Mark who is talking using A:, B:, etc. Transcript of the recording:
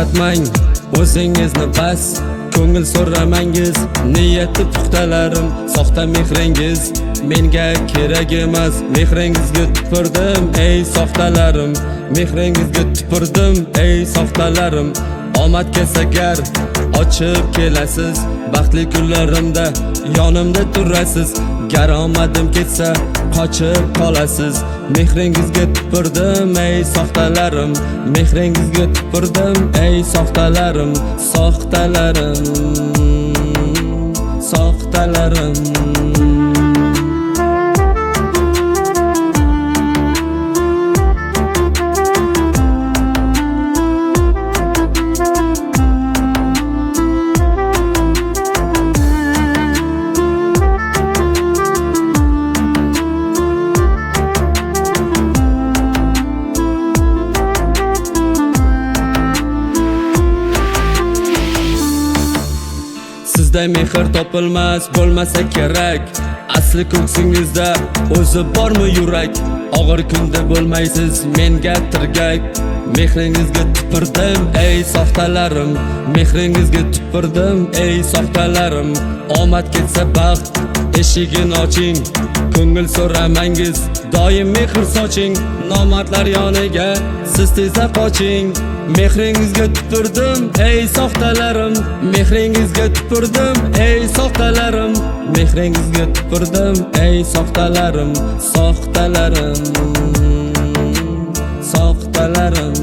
A: ko'rsatmang o'zingizni bas, ko'ngil so'ramangiz. Niyati puxtalarim, soxta mehringiz menga kerak emas. Mehringizga tupurdim ey soxtalarim, mehringizga tupurdim ey soxtalarim. Omad kelsa gar ochib kelasiz, baxtli kunlarimda yonimda turasiz. Gar omadim ketsa qochib qolasiz. Mehringizga tupurdim ey soxtalarim, mehringizga tupurdim ey soxtalarim. Soxtalarim, soxtalarim. Sizda mehr topilmas bo'lmasa kerak, asli ko'ksingizda o'zi bormi yurak? Og'ir kunda bo'lmaysiz menga tirgak. Mehringizga tupurdim ey soxtalarim, mehringizga tupurdim ey soxtalarim. Omad ketsa baxt eshigini oching, ko'ngil so'ramangiz doim mehr soching. Nomardlar yoniga siz tezda qoching. Mehringizga tupurdim ey soxtalarim, mehringizga tupurdim ey soxtalarim. Mehringizga tupurdim ey soxtalarim, soxtalarim, soxtalarim.